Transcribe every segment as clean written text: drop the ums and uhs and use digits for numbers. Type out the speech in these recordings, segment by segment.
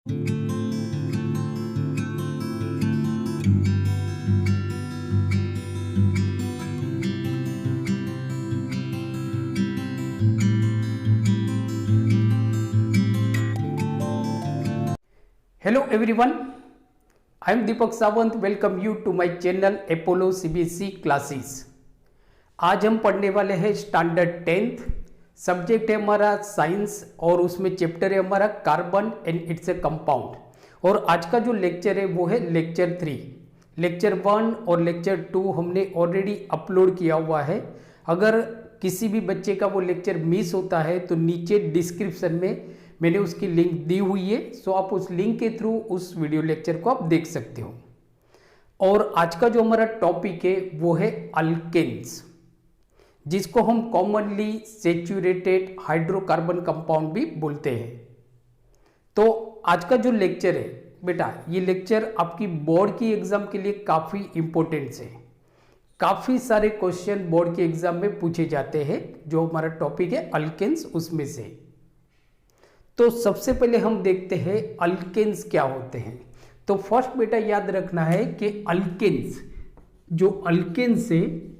Hello everyone, I am Deepak Sawant. Welcome you to my channel Apollo CBSE Classes. आज हम पढ़ने वाले हैं स्टैंडर्ड 10th। सब्जेक्ट है हमारा साइंस और उसमें चैप्टर है हमारा carbon and it's a compound. और आज का जो लेक्चर है वो है लेक्चर 3। लेक्चर 1 और लेक्चर 2 हमने ऑलरेडी अपलोड किया हुआ है। अगर किसी भी बच्चे का वो लेक्चर मिस होता है तो नीचे डिस्क्रिप्शन में मैंने उसकी लिंक दी हुई है, सो आप उस लिंक के थ्रू उस वीडियो लेक्चर को आप देख सकते हो। और आज का जो हमारा टॉपिक है वो है अल्केन्स, जिसको हम कॉमनली सैचुरेटेड हाइड्रोकार्बन कंपाउंड भी बोलते हैं। तो आज का जो लेक्चर है बेटा, ये लेक्चर आपकी बोर्ड की एग्जाम के लिए काफ़ी इंपॉर्टेंट है। काफ़ी सारे क्वेश्चन बोर्ड के एग्जाम में पूछे जाते हैं। जो हमारा टॉपिक है अल्केन्स, उसमें से तो सबसे पहले हम देखते हैं अल्केन्स क्या होते हैं। तो फर्स्ट बेटा याद रखना है कि अल्केन्स, जो अल्केन्स है,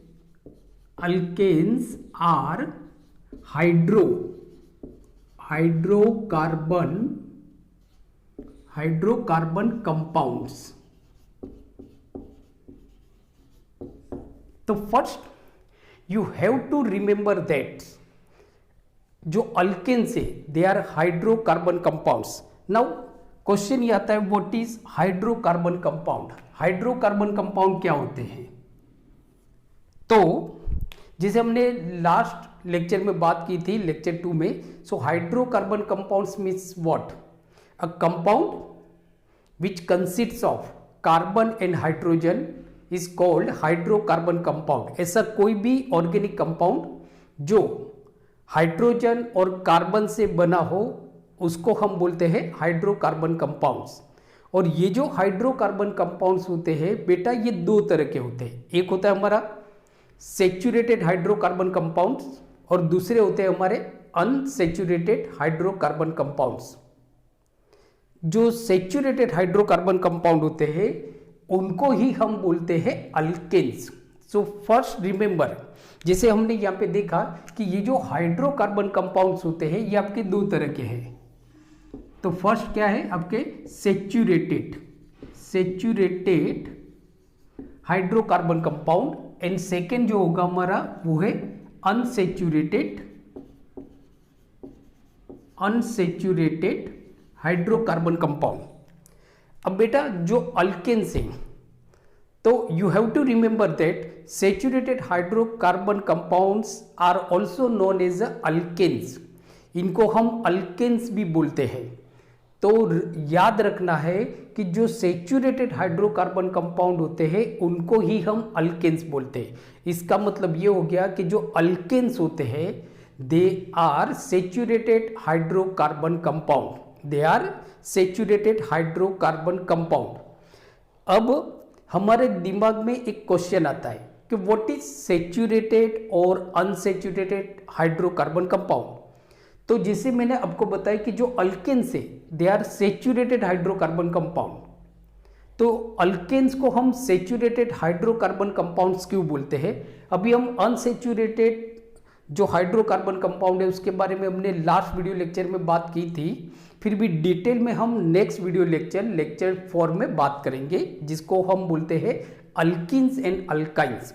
अल्केन्स आर हाइड्रोकार्बन कंपाउंड्स। तो first you have to remember that जो अल्केन्स है they are hydrocarbon compounds. Now question ये आता है what is hydrocarbon compound. Hydrocarbon compound क्या होते हैं? तो जैसे हमने लास्ट लेक्चर में बात की थी लेक्चर 2 में, so hydrocarbon compounds means what? A compound which consists of carbon and hydrogen is called hydrocarbon compound. ऐसा कोई भी ऑर्गेनिक कंपाउंड जो हाइड्रोजन और कार्बन से बना हो उसको हम बोलते हैं हाइड्रोकार्बन कंपाउंड्स। और ये जो हाइड्रोकार्बन कंपाउंड्स होते हैं बेटा, ये दो तरह के होते हैं। एक होता है हमारा सैचुरेटेड हाइड्रोकार्बन कंपाउंड्स और दूसरे होते हैं हमारे अनसैचुरेटेड हाइड्रोकार्बन कंपाउंड्स। जो सैचुरेटेड हाइड्रोकार्बन कंपाउंड होते हैं उनको ही हम बोलते हैं अल्केन्स। सो फर्स्ट रिमेंबर, जैसे हमने यहाँ पे देखा कि ये जो हाइड्रोकार्बन कंपाउंड्स होते हैं ये आपके दो तरह के हैं। तो फर्स्ट क्या है आपके saturated hydrocarbon compound, and second जो होगा हमारा वो है अनसैचुरेटेड हाइड्रोकार्बन कंपाउंड। अब बेटा जो अल्केन्स हैं, तो you have to remember that saturated hydrocarbon compounds are also known as alkanes। इनको हम अल्केन्स भी बोलते हैं। तो याद रखना है कि जो सैचुरेटेड हाइड्रोकार्बन कंपाउंड होते हैं उनको ही हम अल्केन्स बोलते हैं। इसका मतलब ये हो गया कि जो अल्केन्स होते हैं they are saturated hydrocarbon compound, they are saturated hydrocarbon compound. अब हमारे दिमाग में एक क्वेश्चन आता है कि व्हाट इज सैचुरेटेड और अनसैचुरेटेड हाइड्रोकार्बन कंपाउंड। तो जैसे मैंने आपको बताया कि जो अल्केन्स है they are saturated hydrocarbon compound. तो अल्केन्स को हम सैचुरेटेड हाइड्रोकार्बन कंपाउंड्स क्यों बोलते हैं? अभी हम अनसैचुरेटेड जो हाइड्रोकार्बन कंपाउंड है उसके बारे में हमने लास्ट वीडियो लेक्चर में बात की थी। फिर भी डिटेल में हम नेक्स्ट वीडियो लेक्चर 4 में बात करेंगे, जिसको हम बोलते हैं अल्कीन्स एंड अल्काइंस।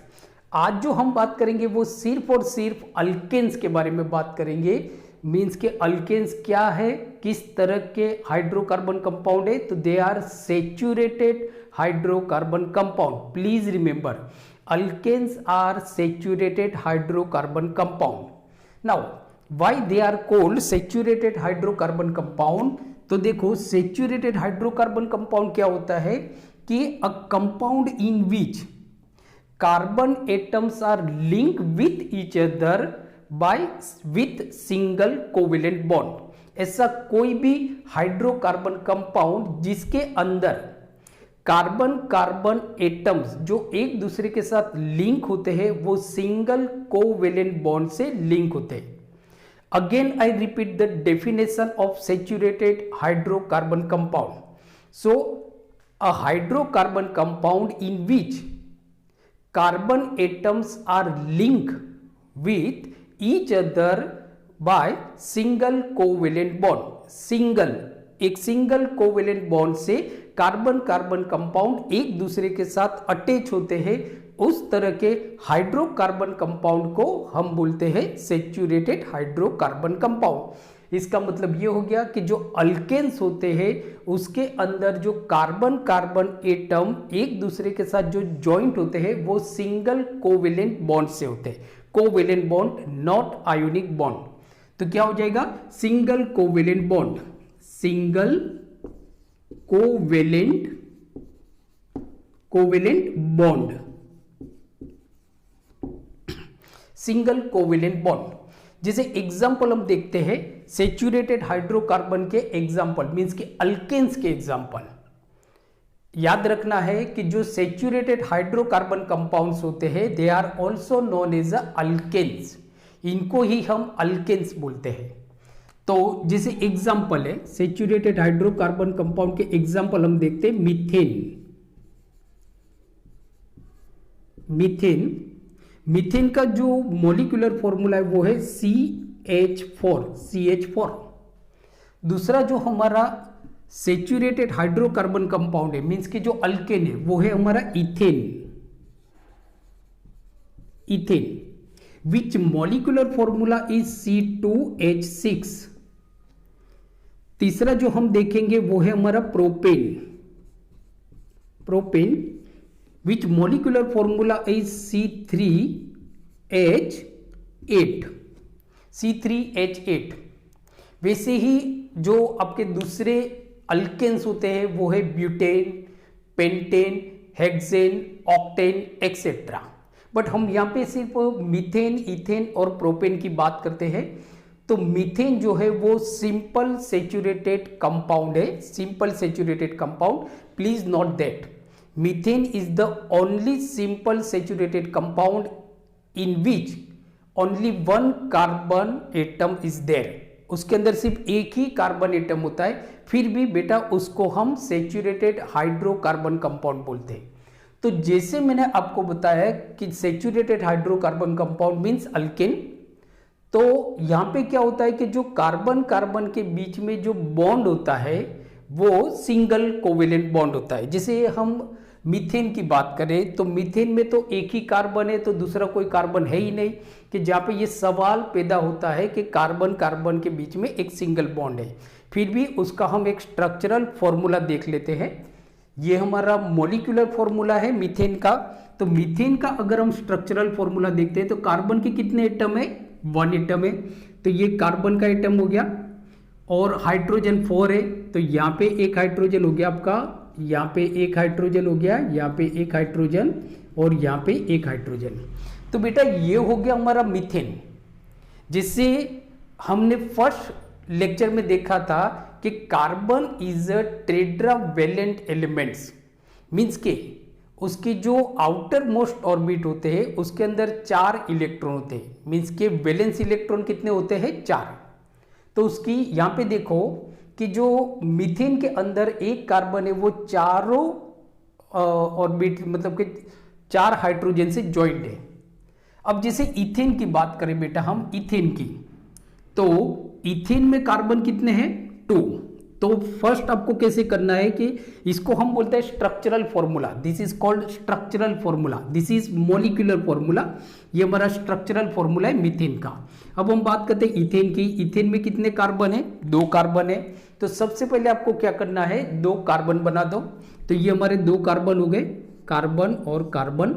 आज जो हम बात करेंगे वो सिर्फ और सिर्फ अल्केन्स के बारे में बात करेंगे। मीन्स के अल्केन्स क्या है, किस तरह के हाइड्रोकार्बन कंपाउंड है। तो they are saturated hydrocarbon compound. Please remember, alkanes are saturated hydrocarbon compound. Now why they are called saturated hydrocarbon compound? तो देखो saturated hydrocarbon compound क्या होता है कि a compound in which carbon atoms are linked with each other by with single covalent bond। ऐसा कोई भी hydrocarbon compound जिसके अंदर कार्बन कार्बन एटम्स जो एक दूसरे के साथ लिंक होते हैं वो सिंगल कोवेलेंट बॉन्ड से लिंक होते हैं। Again, I repeat the definition of saturated hydrocarbon compound. So, a hydrocarbon compound in which carbon atoms are linked with each other by single covalent bond. एक single covalent bond से carbon carbon compound एक दूसरे के साथ attach होते हैं, उस तरह के हाइड्रोकार्बन कंपाउंड को हम बोलते हैं सैचुरेटेड हाइड्रोकार्बन कंपाउंड। इसका मतलब ये हो गया कि जो अल्केन्स होते हैं उसके अंदर जो कार्बन कार्बन एटम एक दूसरे के साथ जो जॉइंट होते हैं वो सिंगल कोवेलेंट बॉन्ड से होते हैं। Covalent bond, not ionic bond. तो क्या हो जाएगा? Single covalent bond, single covalent bond, single covalent bond. जैसे एग्जाम्पल हम देखते हैं सैचुरेटेड हाइड्रोकार्बन के एग्जाम्पल, मींस के अल्केन्स के एग्जाम्पल। याद रखना है कि जो सैचुरेटेड हाइड्रोकार्बन कंपाउंड्स होते हैं they are also known as alkanes, इनको ही हम अल्केन्स बोलते हैं। तो जैसे एग्जाम्पल है सैचुरेटेड हाइड्रोकार्बन कंपाउंड के एग्जाम्पल हम देखते हैं मीथेन का जो मॉलिक्यूलर फॉर्मूला है वो है CH4। दूसरा जो हमारा सैचुरेटेड हाइड्रोकार्बन कंपाउंड है, मींस कि जो अल्केन है, वो है हमारा ethane which molecular formula is C2H6। तीसरा जो हम देखेंगे वो है हमारा propane which molecular formula is C3H8। वैसे ही जो आपके दूसरे अल्केन्स होते हैं वो है butane, pentane, hexane, octane etcetera. But हम यहाँ पे सिर्फ मीथेन, इथेन और प्रोपेन की बात करते हैं। तो मीथेन जो है वो सिंपल सैचुरेटेड कंपाउंड है, simple saturated compound. Please note that methane is the only simple saturated compound in which only one carbon atom is there. उसके अंदर सिर्फ एक ही कार्बन एटम होता है, फिर भी बेटा उसको हम सैचुरेटेड हाइड्रोकार्बन कंपाउंड बोलते हैं। तो जैसे मैंने आपको बताया कि saturated hydrocarbon compound means alkane, तो यहां पे क्या होता है कि जो कार्बन कार्बन के बीच में जो बॉन्ड होता है वो सिंगल कोवेलेंट बॉन्ड होता है। जैसे हम मीथेन की बात करें तो मीथेन में तो एक ही कार्बन है, तो दूसरा कोई कार्बन है ही नहीं, कि जहाँ पे ये सवाल पैदा होता है कि कार्बन कार्बन के बीच में एक सिंगल बॉन्ड है। फिर भी उसका हम एक स्ट्रक्चरल फॉर्मूला देख लेते हैं। ये हमारा मॉलिक्यूलर फॉर्मूला है मीथेन का। तो मीथेन का अगर हम स्ट्रक्चरल फॉर्मूला देखते हैं तो कार्बन के कितने एटम है? 1 एटम है। तो ये कार्बन का एटम हो गया, और हाइड्रोजन 4 है, तो यहाँ पे एक हाइड्रोजन हो गया आपका, यहाँ पे एक हाइड्रोजन हो गया, यहाँ पे एक हाइड्रोजन और यहाँ पे एक हाइड्रोजन। तो बेटा ये हो गया हमारा मीथेन, जिससे हमने फर्स्ट लेक्चर में देखा था कि carbon is a tetravalent elements, means के उसके जो आउटर मोस्ट ऑर्बिट होते हैं उसके अंदर 4 इलेक्ट्रॉन होते हैं, मीन्स के वैलेंस इलेक्ट्रॉन कितने होते हैं? 4। तो उसकी यहाँ पे देखो कि जो मीथेन के अंदर एक कार्बन है वो चारों ऑर्बिट मतलब कि 4 हाइड्रोजन से ज्वाइंट है। अब जैसे इथेन की बात करें बेटा हम इथेन की, तो इथेन में कार्बन कितने हैं? 2। तो फर्स्ट आपको कैसे करना है कि इसको हम बोलते हैं structural formula. This is called structural formula, this is molecular formula. ये हमारा स्ट्रक्चरल फॉर्मूला है मीथेन का। अब हम बात करते हैं इथेन की। इथेन में कितने कार्बन है? 2 कार्बन है। तो सबसे पहले आपको क्या करना है? 2 कार्बन बना दो। तो ये हमारे 2 कार्बन हो गए, कार्बन और कार्बन।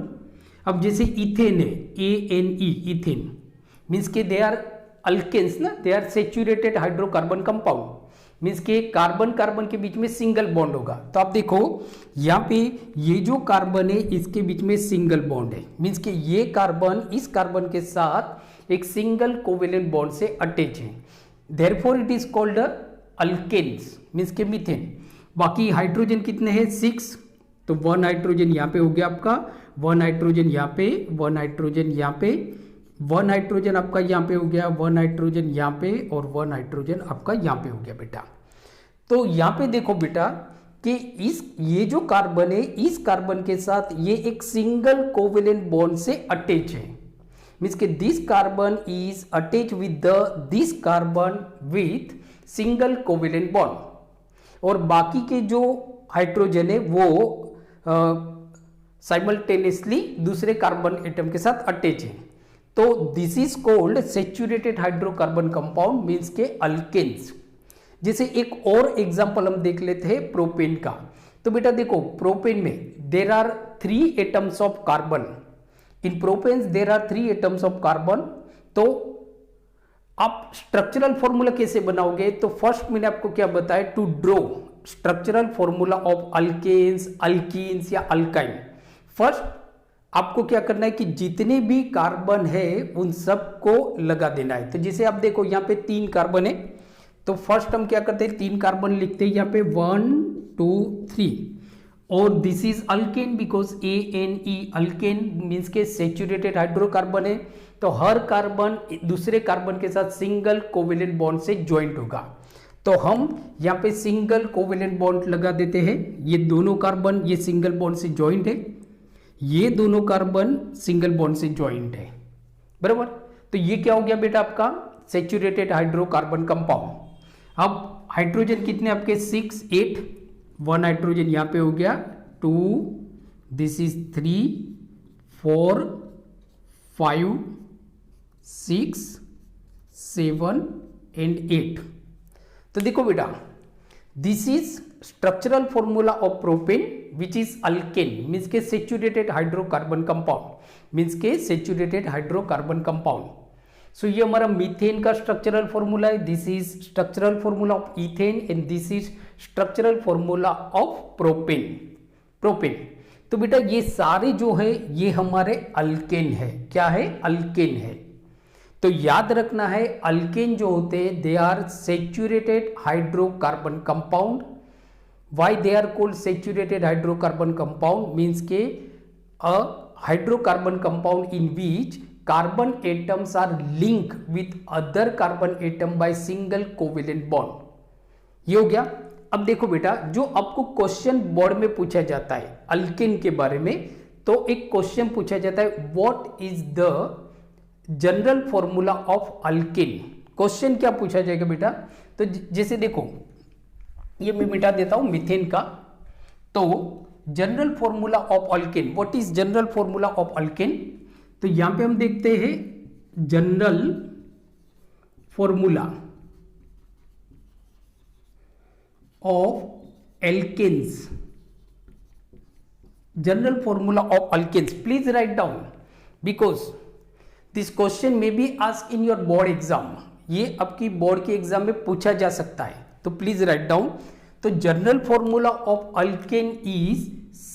अब जैसे इथेन है, ANE, इथेन मीन्स के दे आर अल्केन्स ना, they are saturated hydrocarbon compound, means के कार्बन कार्बन के बीच में सिंगल बॉन्ड होगा। तो आप देखो यहाँ पे ये जो कार्बन है इसके बीच में सिंगल बॉन्ड है, मीन्स के ये कार्बन इस कार्बन के साथ एक सिंगल कोवेलेंट बॉन्ड से अटैच है, therefore it is called alkanes, means के मीथेन। बाकी हाइड्रोजन कितने हैं? 6। तो 1 हाइड्रोजन यहाँ पे हो गया आपका, 1 हाइड्रोजन यहाँ पे, 1 हाइड्रोजन यहाँ पे, वन हाइड्रोजन आपका यहाँ पे हो गया, वन हाइड्रोजन यहाँ पे और वन हाइड्रोजन आपका यहाँ पे हो गया बेटा। तो यहाँ पे देखो बेटा कि ये जो कार्बन है इस कार्बन के साथ ये एक सिंगल कोवेलेंट बॉन्ड से अटैच है, मीन्स के this carbon is attach with this carbon with single covalent bond, और बाकी के जो हाइड्रोजन है वो साइमल्टेनियसली दूसरे कार्बन एटम के साथ अटैच है। तो this is called saturated hydrocarbon compound, means के अल्केन्स। जैसे एक और एग्जांपल हम देख लेते हैं प्रोपेन का। तो बेटा देखो प्रोपेन में there are 3 atoms of carbon, in propanes there are 3 atoms of carbon. तो आप स्ट्रक्चरल फॉर्मूला कैसे बनाओगे, तो फर्स्ट मैंने आपको क्या बताया, to draw structural formula of alkanes, alkenes या अल्काइन। फर्स्ट आपको क्या करना है कि जितने भी कार्बन है उन सबको लगा देना है। तो जैसे आप देखो यहाँ पे 3 कार्बन है, तो फर्स्ट हम क्या करते हैं 3 कार्बन लिखते हैं यहाँ पे 1 2 3, और this is alkane because ANE alkane means के सैचुरेटेड हाइड्रोकार्बन है। तो हर कार्बन दूसरे कार्बन के साथ सिंगल कोवेलेंट बॉन्ड से ज्वाइंट होगा। तो हम यहाँ पे सिंगल कोवेलेंट बॉन्ड लगा देते हैं। ये दोनों कार्बन ये सिंगल बॉन्ड से ज्वाइंट है, ये दोनों कार्बन सिंगल बॉन्ड से ज्वाइंट है, बराबर। तो ये क्या हो गया बेटा आपका सैचुरेटेड हाइड्रोकार्बन कंपाउंड। अब हाइड्रोजन कितने आपके 6 8, 1 हाइड्रोजन यहाँ पे हो गया 2, दिस इज 3 4 5 6 7 एंड 8। तो देखो बेटा this is structural formula of propane which is alkane, means के सैचुरेटेड हाइड्रोकार्बन कंपाउंड, मीन्स के सैचुरेटेड हाइड्रोकार्बन कंपाउंड। सो ये हमारा मीथेन का स्ट्रक्चरल फॉर्मूला है, this is structural formula of ethane and this is structural formula of propane. तो बेटा ये सारे जो है ये हमारे अल्केन है। क्या है, अल्केन है। तो याद रखना है अल्केन जो होते हैं they are saturated hydrocarbon compound. Why they are called saturated hydrocarbon compound, means के a hydrocarbon compound in which carbon atoms are linked with other carbon atom by single covalent bond। ये हो गया। अब देखो बेटा जो आपको क्वेश्चन बोर्ड में पूछा जाता है अल्केन के बारे में, तो एक क्वेश्चन पूछा जाता है what is the general formula of alkane. Question क्या पूछा जाएगा बेटा, तो जैसे देखो ये मैं मिटा देता हूं मिथेन का। तो general formula of alkane, what is general formula of alkane, तो यहां पे हम देखते हैं general formula of alkenes, general formula of alkanes. Please write down because this question में be ask in your board exam, ये आपकी बोर्ड के एग्जाम में पूछा जा सकता है, तो प्लीज राइट डाउन। तो general formula of alkane is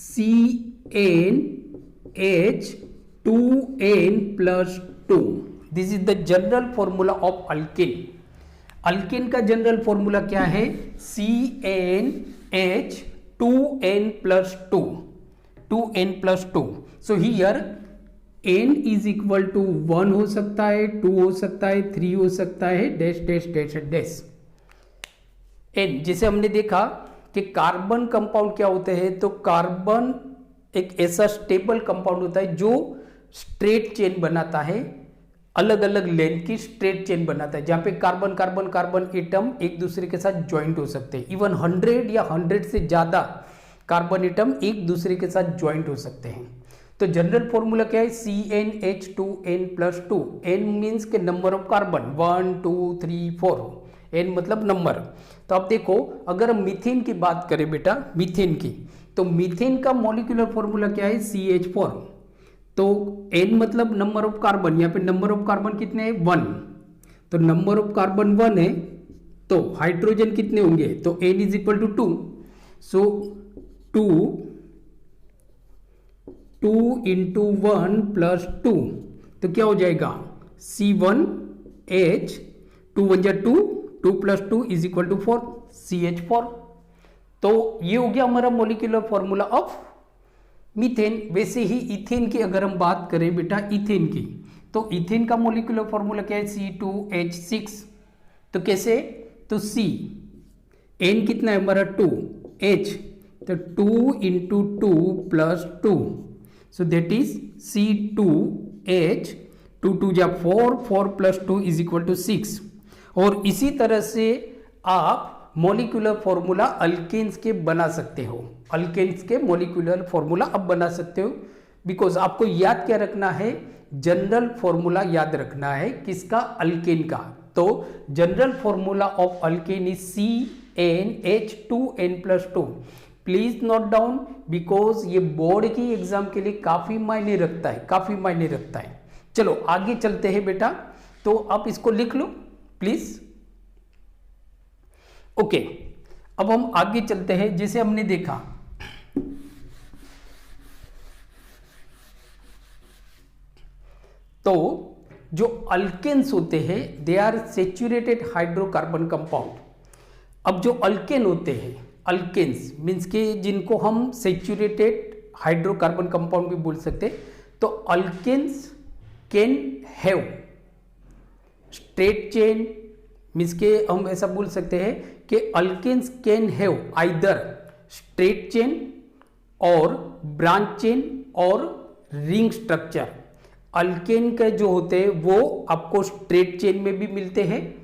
CnH2n+2। This is the general formula of alkane. Alkane का जनरल फॉर्मूला क्या है, CnH2n+2, 2n+2। So here n is equal to 1 हो सकता है, 2 हो सकता है, 3 हो सकता है, dash dash dash dash n। जैसे हमने देखा कि कार्बन कंपाउंड क्या होते हैं, तो कार्बन एक ऐसा स्टेबल कंपाउंड होता है जो स्ट्रेट चेन बनाता है, अलग अलग लेंथ की स्ट्रेट चेन बनाता है, जहां पे कार्बन कार्बन कार्बन एटम एक दूसरे के साथ ज्वाइंट हो सकते हैं। इवन 100 या 100 से ज्यादा कार्बन एटम एक दूसरे के साथ ज्वाइंट हो सकते हैं। तो जनरल फॉर्मूला क्या है, CnH2n+2। n मीन्स के नंबर ऑफ कार्बन 1 2 3 4, n मतलब नंबर। तो आप देखो अगर हम मीथेन की बात करें बेटा, मीथेन की, तो मीथेन का मॉलिक्यूलर फॉर्मूला क्या है, CH4। तो n मतलब नंबर ऑफ कार्बन, यहाँ पे नंबर ऑफ कार्बन कितने हैं 1, तो नंबर ऑफ कार्बन 1 है, तो हाइड्रोजन कितने होंगे, तो n is equal to 2। So 2 into 1 plus 2, तो क्या हो जाएगा C1H, 2 1 जा 2, 2 plus 2 is equal to 4, CH4। तो ये हो गया हमारा मॉलिक्यूलर फॉर्मूला ऑफ मीथेन। वैसे ही इथेन की अगर हम बात करें बेटा, इथेन की, तो इथेन का मोलिकुलर फॉर्मूला क्या है, C2H6। तो कैसे, तो C, N कितना है हमारा 2, H तो 2 into 2 plus 2, so that is C2H, 2 2 जा 4, 4 प्लस 2 इज इक्वल टू 6। और इसी तरह से आप मॉलिक्यूलर फॉर्मूला अल्केन्स के बना सकते हो, अल्केन्स के मॉलिक्यूलर फॉर्मूला अब बना सकते हो। बिकॉज आपको याद क्या रखना है, जनरल फॉर्मूला याद रखना है, किसका, अल्केन का। तो general formula of alkane is CnH2n+2। Please note down, because ये बोर्ड की एग्जाम के लिए काफी मायने रखता है, काफी मायने रखता है। चलो आगे चलते हैं बेटा, तो आप इसको लिख लो प्लीज। ओके, अब हम आगे चलते हैं। जैसे हमने देखा तो जो अल्केन्स होते हैं they are saturated hydrocarbon compound. अब जो अल्केन होते हैं, अल्केन्स मीन्स के जिनको हम सेचुरेटेड हाइड्रोकार्बन कंपाउंड भी बोल सकते हैं, तो alkanes can have straight chain, means के हम ऐसा बोल सकते हैं कि alkanes can have either straight chain और ब्रांच चेन और रिंग स्ट्रक्चर। अल्केन के जो होते हैं वो आपको स्ट्रेट चेन में भी मिलते हैं,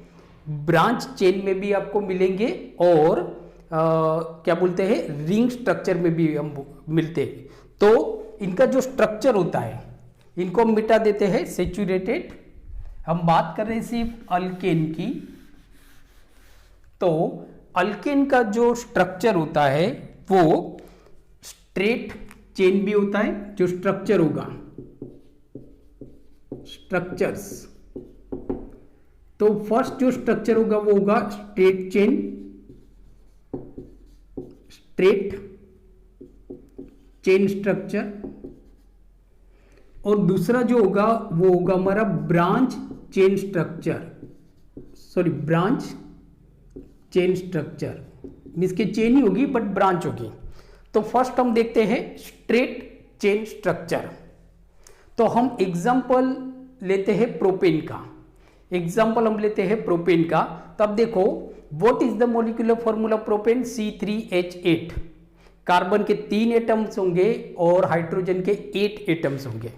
ब्रांच चेन में भी आपको मिलेंगे, और क्या बोलते हैं, रिंग स्ट्रक्चर में भी हम मिलते हैं। तो इनका जो स्ट्रक्चर होता है इनको हम मिटा देते हैं सेचुरेटेड। हम बात कर रहे हैं सिर्फ अल्केन की, तो अल्केन का जो स्ट्रक्चर होता है वो स्ट्रेट चेन भी होता है, जो स्ट्रक्चर होगा, स्ट्रक्चर्स। तो फर्स्ट जो स्ट्रक्चर होगा वो होगा straight chain, straight chain structure, और दूसरा जो होगा वो होगा हमारा branch chain structure, sorry branch chain structure, means के चेन ही होगी बट ब्रांच होगी। तो फर्स्ट हम देखते हैं स्ट्रेट चेन स्ट्रक्चर। तो हम एग्जांपल लेते हैं प्रोपेन का, एग्जांपल हम लेते हैं प्रोपेन का। तब देखो what is the molecular formula propane, C3H8। Carbon के 3 एटम्स होंगे और हाइड्रोजन के 8 एटम्स होंगे।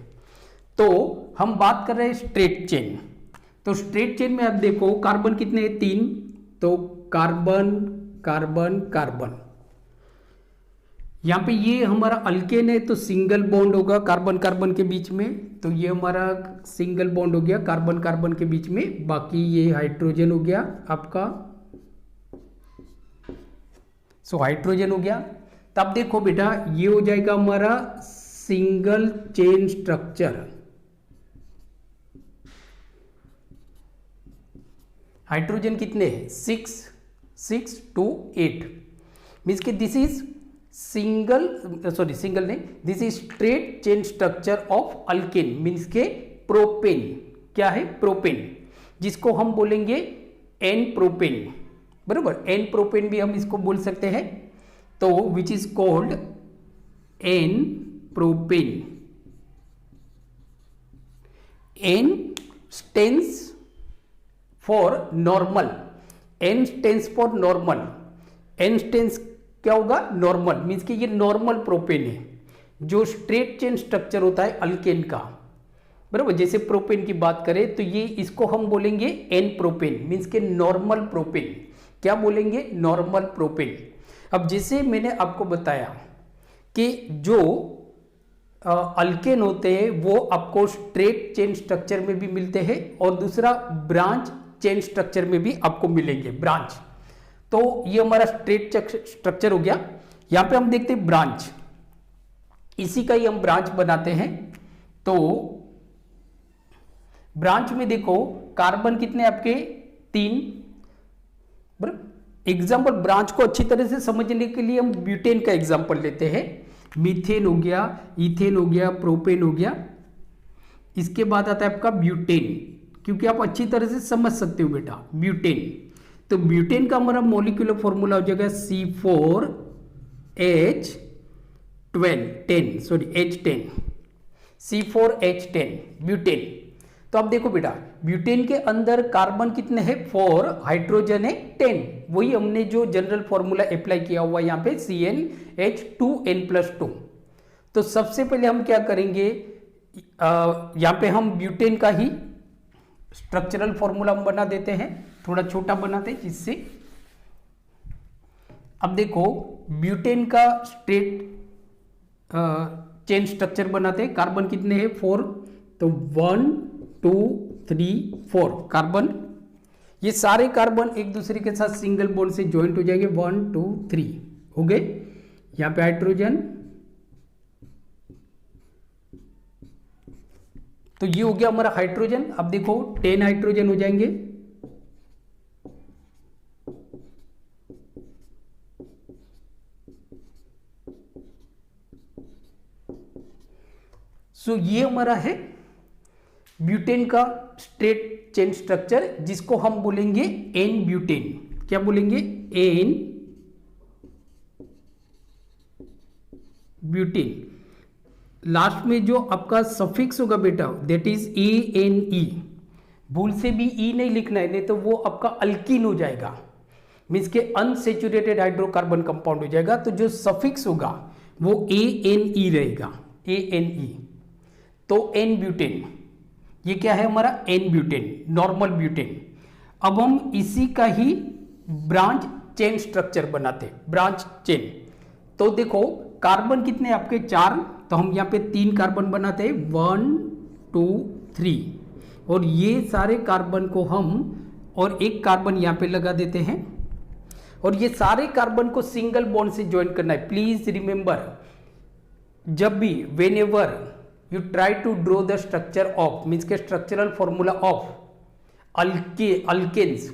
तो हम बात कर रहे हैं स्ट्रेट चेन। तो स्ट्रेट चेन में आप देखो कार्बन कितने हैं, 3, तो कार्बन कार्बन कार्बन। यहां पे ये हमारा अल्केन है तो सिंगल बॉन्ड होगा कार्बन कार्बन के बीच में, तो ये हमारा सिंगल बॉन्ड हो गया कार्बन कार्बन के बीच में। बाकी ये हाइड्रोजन हो गया आपका, सो हाइड्रोजन हो गया। तब देखो बेटा ये हो जाएगा हमारा सिंगल चेन स्ट्रक्चर। हाइड्रोजन कितने हैं, 6 to 8, मीन्स कि this is single, sorry single नहीं, this is straight chain structure of alkane, means के प्रोपेन। क्या है, प्रोपेन, जिसको हम बोलेंगे एन प्रोपेन, बरोबर, एन प्रोपेन भी हम इसको बोल सकते हैं। तो which is called N propane. N stands for normal, N stands for normal, N stands क्या होगा, नॉर्मल, मीन्स कि ये नॉर्मल प्रोपेन है, जो स्ट्रेट चेन स्ट्रक्चर होता है अल्केन का, बराबर। जैसे प्रोपेन की बात करें तो ये इसको हम बोलेंगे एन प्रोपेन, मीन्स के नॉर्मल प्रोपेन। क्या बोलेंगे, नॉर्मल प्रोपेन। अब जैसे मैंने आपको बताया कि जो अल्केन होते हैं वो आपको स्ट्रेट चेन स्ट्रक्चर में भी मिलते हैं और दूसरा ब्रांच चेन स्ट्रक्चर में भी आपको मिलेंगे, ब्रांच। तो ये हमारा स्ट्रेट स्ट्रक्चर हो गया। यहां पे हम देखते हैं ब्रांच, इसी का ही हम ब्रांच बनाते हैं। तो ब्रांच में देखो कार्बन कितने आपके, 3, बराबर। एग्जाम्पल ब्रांच को अच्छी तरह से समझने के लिए हम ब्यूटेन का एग्जाम्पल लेते हैं। मीथेन हो गया, इथेन हो गया, प्रोपेन हो गया, इसके बाद आता है आपका ब्यूटेन, क्योंकि आप अच्छी तरह से समझ सकते हो बेटा ब्यूटेन। तो ब्यूटेन का हमारा मॉलिक्यूलर फॉर्मूला हो जाएगा C4H10, sorry H10, C4H10 butane. तो अब देखो बेटा, ब्यूटेन के अंदर कार्बन कितने हैं 4, हाइड्रोजन है 10। वही हमने जो जनरल फॉर्मूला अप्लाई किया हुआ यहाँ पे CnH2n+2। तो सबसे पहले हम क्या करेंगे, यहाँ पे हम ब्यूटेन का ही स्ट्रक्चरल फॉर्मूला हम बना देते हैं, थोड़ा छोटा बनाते हैं जिससे। अब देखो ब्यूटेन का स्ट्रेट चेन स्ट्रक्चर बनाते हैं। कार्बन कितने हैं 4, तो 1 2 3 4 कार्बन। ये सारे कार्बन एक दूसरे के साथ सिंगल बॉन्ड से ज्वाइंट हो जाएंगे, 1 2 3 हो गए। यहाँ पे हाइड्रोजन, तो ये हो गया हमारा हाइड्रोजन। अब देखो 10 हाइड्रोजन हो जाएंगे, सो ये हमारा है ब्यूटेन का स्ट्रेट चेन स्ट्रक्चर, जिसको हम बोलेंगे एन ब्यूटेन। क्या बोलेंगे, एन ब्यूटेन। लास्ट में जो आपका सफिक्स होगा बेटा दैट इज ANE। भूल से भी ई नहीं लिखना है, नहीं तो वो आपका अल्कीन हो जाएगा, मीन्स के अनसेचुरेटेड हाइड्रोकार्बन कंपाउंड हो जाएगा। तो जो सफिक्स होगा वो ANE रहेगा, ANE। तो एन ब्यूटेन, ये क्या है हमारा एन ब्यूटेन, नॉर्मल ब्यूटेन। अब हम इसी का ही ब्रांच चेन स्ट्रक्चर बनाते, ब्रांच चेन। तो देखो कार्बन कितने आपके 4, तो हम यहाँ पे 3 कार्बन बनाते हैं, 1 2 3, और ये सारे कार्बन को हम और एक कार्बन यहाँ पे लगा देते हैं, और ये सारे कार्बन को सिंगल बॉन्ड से ज्वाइन करना है। प्लीज रिमेंबर, जब भी whenever you try to draw the structure of, means के स्ट्रक्चरल फॉर्मूला ऑफ अल्केन्स,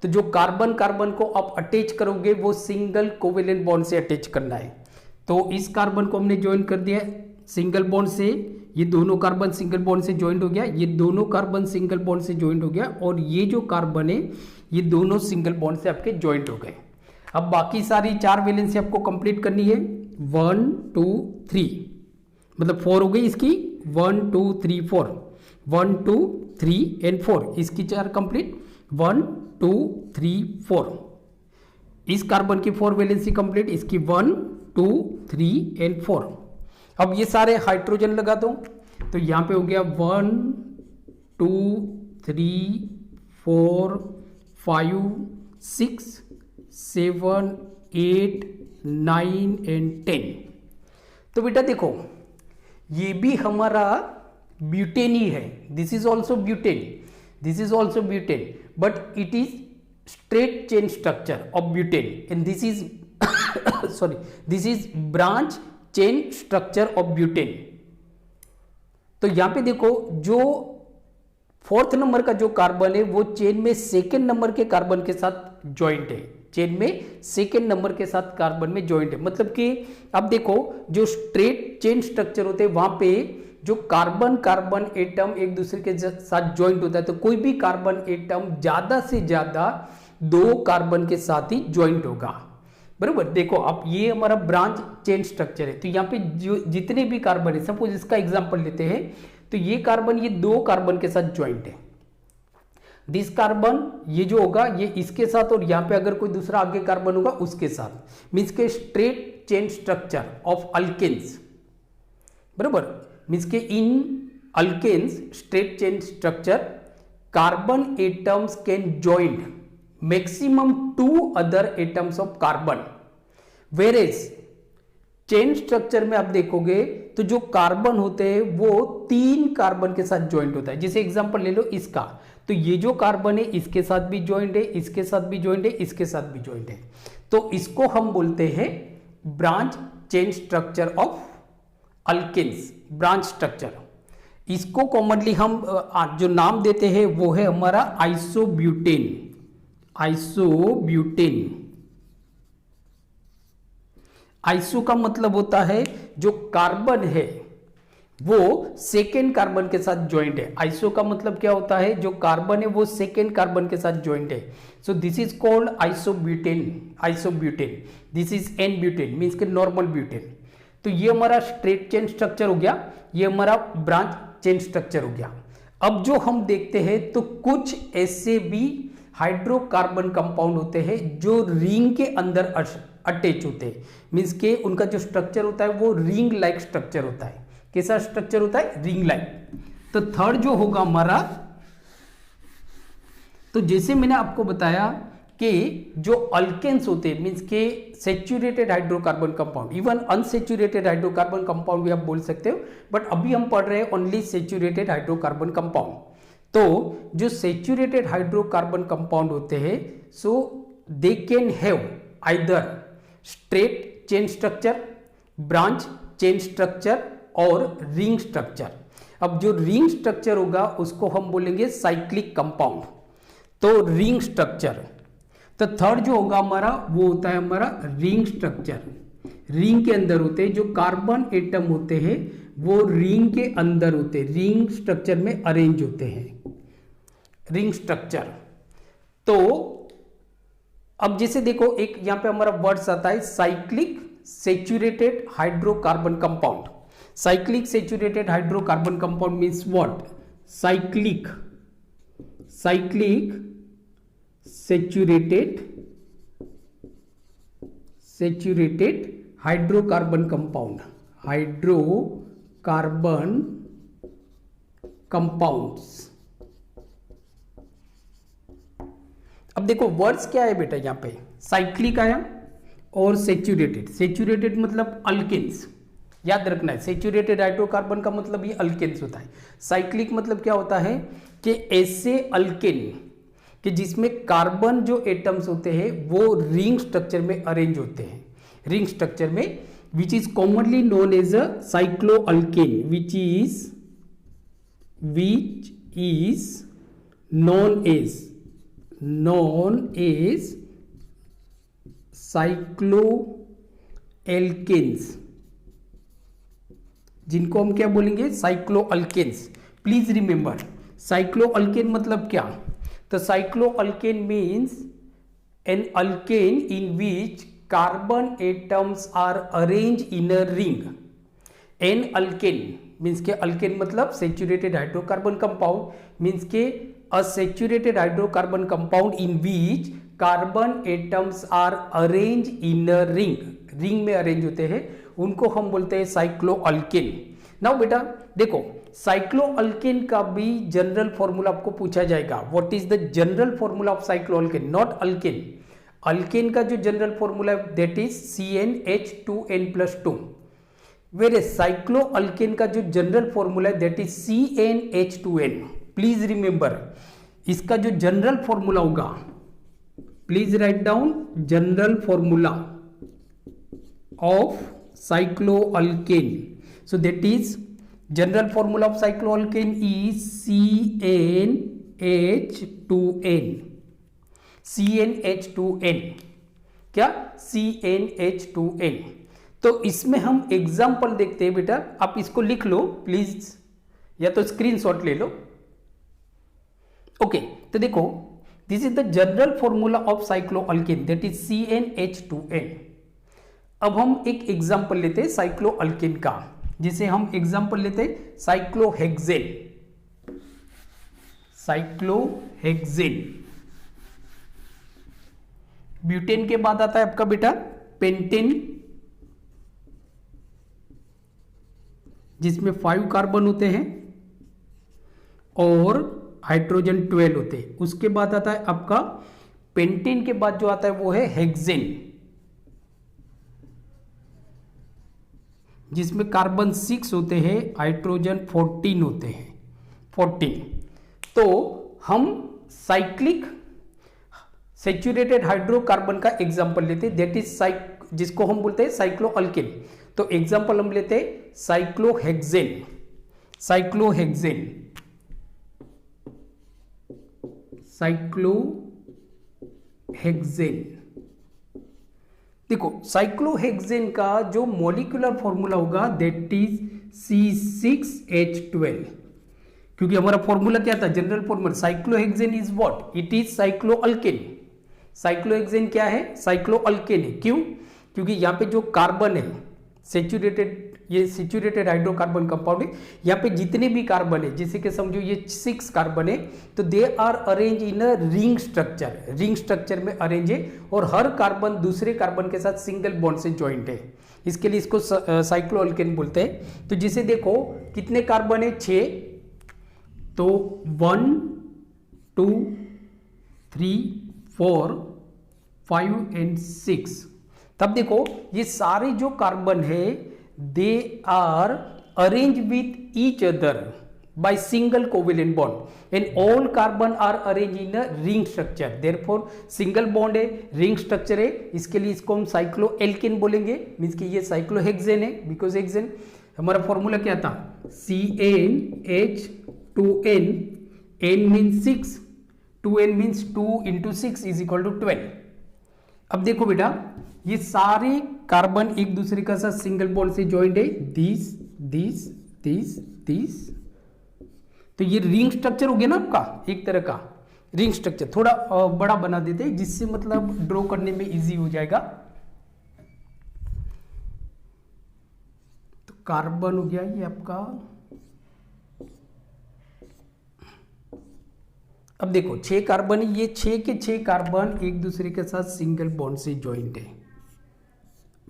तो जो कार्बन कार्बन को आप अटैच करोगे वो सिंगल कोवेलेंट बॉन्ड से अटैच करना है। तो इस कार्बन को हमने ज्वाइन कर दिया सिंगल बॉन्ड से, ये दोनों कार्बन सिंगल बॉन्ड से ज्वाइंट हो गया, ये दोनों कार्बन सिंगल बॉन्ड से ज्वाइंट हो गया, और ये जो कार्बन है ये दोनों सिंगल बॉन्ड से आपके ज्वाइंट हो गए। अब बाकी सारी 4 वैलेंसी आपको कंप्लीट करनी है, 1 2 3, मतलब 4 हो गई इसकी, 1 2 3 4, 1 2 3 एंड 4, इसकी 4 कंप्लीट, 1 2 3 4। इस कार्बन की 4 वैलेंसी कंप्लीट, इसकी 1 2 3 एंड 4। अब ये सारे हाइड्रोजन लगा दो, तो यहाँ पे हो गया 1 2 3 4 5 6 7 8 9 एंड 10। तो बेटा देखो ये भी हमारा ब्यूटेन ही है, this is also butane, this is also butane, but it is straight chain structure of butane, and this is sorry this is branch chain structure of butane. तो यहां पे देखो जो 4th नंबर का जो कार्बन है वो चेन में 2nd नंबर के कार्बन के साथ ज्वाइंट है, चेन में 2nd नंबर के साथ कार्बन में ज्वाइंट है। मतलब कि अब देखो जो स्ट्रेट चेन स्ट्रक्चर होते हैं वहां पे जो कार्बन कार्बन एटम एक दूसरे के साथ ज्वाइंट होता है, तो कोई भी कार्बन एटम ज्यादा से ज्यादा 2 कार्बन के साथ ही ज्वाइंट होगा, बराबर। देखो अब ये हमारा ब्रांच चेन स्ट्रक्चर है, तो यहाँ पे जो जितने भी कार्बन है, सपोज इसका एग्जांपल लेते हैं, तो ये कार्बन ये 2 कार्बन के साथ ज्वाइंट है, दिस कार्बन ये जो होगा ये इसके साथ, और यहाँ पे अगर कोई दूसरा आगे कार्बन होगा उसके साथ, मीन्स के straight chain structure of alkanes, बराबर। मीन्स के in alkanes straight chain structure carbon atoms can joint maximum 2 other atoms of carbon, whereas chain structure में आप देखोगे तो जो कार्बन होते हैं वो 3 कार्बन के साथ ज्वाइंट होता है। जैसे एग्जांपल ले लो इसका, तो ये जो कार्बन है इसके साथ भी ज्वाइंट है, इसके साथ भी ज्वाइंट है, इसके साथ भी ज्वाइंट है, तो इसको हम बोलते हैं branch chain structure of alkanes, branch structure. इसको कॉमनली हम जो नाम देते हैं वो है हमारा आइसोब्यूटेन, आइसोब्यूटेन। आइसो का मतलब होता है जो कार्बन है वो 2nd कार्बन के साथ ज्वाइंट है। आइसो का मतलब क्या होता है, जो कार्बन है वो 2nd कार्बन के साथ ज्वाइंट है। So this is called isobutane, isobutane. This is an butane, means के नॉर्मल ब्यूटेन। तो ये हमारा स्ट्रेट चेन स्ट्रक्चर हो गया, ये हमारा ब्रांच चेन स्ट्रक्चर हो गया। अब जो हम देखते हैं तो कुछ ऐसे भी हाइड्रोकार्बन कंपाउंड होते हैं जो रिंग के अंदर अटैच होते हैं, मीन्स के उनका जो स्ट्रक्चर होता है वो रिंग लाइक स्ट्रक्चर होता है। कैसा स्ट्रक्चर होता है? Ring like. तो थर्ड जो होगा हमारा, तो जैसे मैंने आपको बताया कि जो अल्केन्स होते हैं मीन्स के saturated hydrocarbon compound, even unsaturated hydrocarbon compound भी आप बोल सकते हो, बट अभी हम पढ़ रहे हैं ओनली सेचुरेटेड हाइड्रोकार्बन कंपाउंड। तो जो सेचुरेटेड हाइड्रोकार्बन कंपाउंड होते हैं so they can have either straight chain structure, branch chain structure और रिंग स्ट्रक्चर। अब जो रिंग स्ट्रक्चर होगा उसको हम बोलेंगे साइक्लिक कंपाउंड, तो रिंग स्ट्रक्चर। तो थर्ड जो होगा हमारा वो होता है हमारा रिंग स्ट्रक्चर। रिंग के अंदर होते हैं, जो कार्बन एटम होते हैं वो रिंग के अंदर होते हैं, रिंग स्ट्रक्चर में अरेंज होते हैं, रिंग स्ट्रक्चर। तो अब जैसे देखो एक यहां पे हमारा वर्ड्स आता है cyclic saturated hydrocarbon compound. Cyclic saturated hydrocarbon compound means what? Cyclic saturated hydrocarbon compounds. अब देखो वर्ड्स क्या है बेटा, यहां पे साइक्लिक आया और सेचुरेटेड। सेचुरेटेड मतलब अल्केन्स, याद रखना है, सेचुरेटेड हाइड्रोकार्बन का मतलब ये अल्केन्स होता है। साइक्लिक मतलब क्या होता है कि ऐसे अल्केन कि जिसमें कार्बन जो एटम्स होते हैं वो रिंग स्ट्रक्चर में अरेंज होते हैं, रिंग स्ट्रक्चर में, which is commonly known as a cycloalkane, which is known as cycloalkenes, जिनको हम क्या बोलेंगे? साइक्लोअल्केन्स। प्लीज रिमेंबर साइक्लोअल्केन मतलब क्या? तो cycloalkane means an alkane in which carbon atoms are arrange in a ring. An alkane means के alkane मतलब saturated hydrocarbon compound, means के a saturated hydrocarbon compound in which carbon atoms are arrange in a ring, ring में arrange होते हैं, उनको हम बोलते हैं साइक्लोअल्केन। नाउ बेटा देखो साइक्लोअल्केन का भी जनरल फॉर्मूला आपको पूछा जाएगा। What is the general formula of cycloalkane? Not alkane. Alkane का जो जनरल फॉर्मूला है that is CnH2n+2, where cycloalkane का जो जनरल फॉर्मूला है that is CnH2n। Please remember इसका जो जनरल फॉर्मूला होगा, please write down general formula of cycloalkane. So that is general formula of cycloalkane is CnH2n। CnH2n क्या? CnH2n। तो इसमें हम एग्जाम्पल देखते हैं बेटा, आप इसको लिख लो प्लीज या तो स्क्रीनशॉट ले लो। ओके तो देखो this is the general formula of cycloalkane that is CnH2n। अब हम एक एग्जाम्पल लेते हैं साइक्लोअल्केन का, जिसे हम एग्जाम्पल लेते हैं साइक्लोहेक्सेन। साइक्लोहेक्सेन, ब्यूटेन के बाद आता है आपका बेटा पेंटेन, जिसमें 5 कार्बन होते हैं और हाइड्रोजन 12 होते हैं। उसके बाद आता है आपका पेंटेन के बाद जो आता है वो है हेक्सेन, जिसमें कार्बन 6 होते हैं, हाइड्रोजन 14 होते हैं, 14। तो हम साइक्लिक सेचुरेटेड हाइड्रोकार्बन का एग्जांपल लेते हैं दैट इज जिसको हम बोलते हैं साइक्लोअल्केन। तो एग्जांपल हम लेते हैं साइक्लोहेक्सेन। Cyclohexane, cyclohexane. देखो साइक्लोहेक्सेन का जो मॉलिक्यूलर फॉर्मूला होगा दैट इज C6H12, क्योंकि हमारा फॉर्मूला क्या था? General formula cyclohexane is what? It is cycloalkane. Cyclohexane क्या है? साइक्लोअल्केन है। क्यों? क्योंकि यहां पे जो कार्बन है सेचुरेटेड ये सैचुरेटेड हाइड्रोकार्बन कंपाउंड है। यहाँ पे जितने भी कार्बन है, जैसे कि समझो ये 6 कार्बन है, तो they are arrange in a ring structure, ring structure में अरेंज है, और हर कार्बन दूसरे कार्बन के साथ सिंगल बॉन्ड से ज्वाइंट है। इसके लिए इसको साइक्लोअल्केन बोलते हैं। तो जिसे देखो कितने कार्बन है, 6, तो 1 2 3 4 5 एंड 6। तब देखो ये सारे जो कार्बन है they are arrange with each other by single covalent bond and all carbon are arrange in a ring structure. Therefore single bond है, रिंग स्ट्रक्चर है, इसके लिए इसको हम साइक्लोएल्केन बोलेंगे। मींस कि ये साइक्लोहेक्सेन है, बिकॉज हेक्सेन हमारा फॉर्मूला क्या था, CnH2n, n means 6, 2n means 2 × 6 is equal to 12। अब देखो बेटा ये सारे कार्बन एक दूसरे का साथ सिंगल बॉन्ड से ज्वाइंट है, दिस दिस दिस दिस। तो ये रिंग स्ट्रक्चर हो गया ना आपका, एक तरह का रिंग स्ट्रक्चर। थोड़ा बड़ा बना देते हैं जिससे मतलब ड्रॉ करने में इजी हो जाएगा। तो कार्बन हो गया ये आपका। अब देखो 6 कार्बन, ये 6 के 6 कार्बन एक दूसरे के साथ सिंगल बॉन्ड से ज्वाइंट है,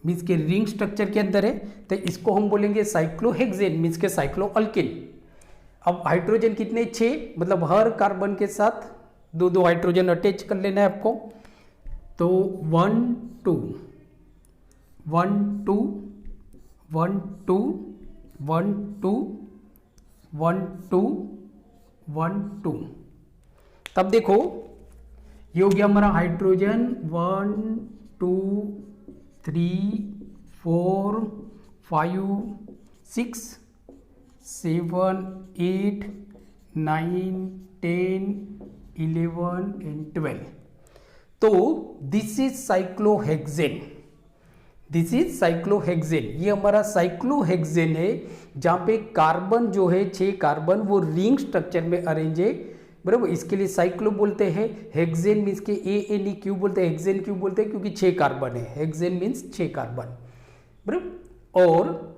मीन्स के रिंग स्ट्रक्चर के अंदर है। तो इसको हम बोलेंगे साइक्लोहेक्सेन, मीन्स के साइक्लोअल्केन। अब हाइड्रोजन कितने, 6, मतलब हर कार्बन के साथ 2 हाइड्रोजन अटैच कर लेना है आपको। तो 1 2 1 2 1 2 1 2 1 2 1 2। तब देखो ये हो गया हमारा हाइड्रोजन 1 2 3 4 5 6 7 8 9 10 11 एंड 12। तो this is cyclohexane, this is cyclohexane. ये हमारा साइक्लोहेक्सेन है जहां पे कार्बन जो है 6 कार्बन वो रिंग स्ट्रक्चर में अरेंज है, बराबर। इसके लिए साइक्लो बोलते हैं। हेक्सेन मीन्स के ANE क्यों बोलते हैं, हेक्सेन क्यों बोलते हैं, क्योंकि 6 कार्बन है, हेक्सेन मीन्स 6 कार्बन, बराबर। और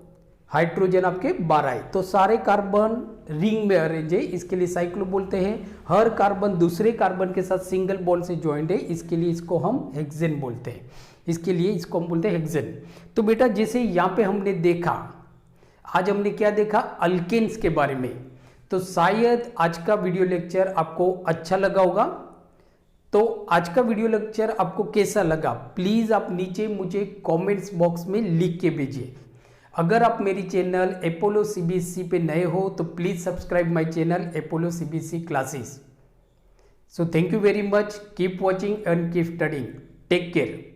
हाइड्रोजन आपके 12 है, तो सारे कार्बन रिंग में अरेंज है, इसके लिए साइक्लो बोलते हैं। हर कार्बन दूसरे कार्बन के साथ सिंगल बॉन्ड से ज्वाइंट है, इसके लिए इसको हम हेक्सेन बोलते हैं, इसके लिए इसको हम बोलते हैं हेक्सेन। तो बेटा जैसे यहाँ पे हमने देखा, आज हमने क्या देखा, अल्केन्स के बारे में। तो शायद आज का वीडियो लेक्चर आपको अच्छा लगा होगा। तो आज का वीडियो लेक्चर आपको कैसा लगा प्लीज आप नीचे मुझे कमेंट्स बॉक्स में लिख के भेजिए। अगर आप मेरी चैनल अपोलो CBSE पे नए हो तो please subscribe my channel Apollo CBSE classes. So thank you very much, keep watching and keep studying, take care.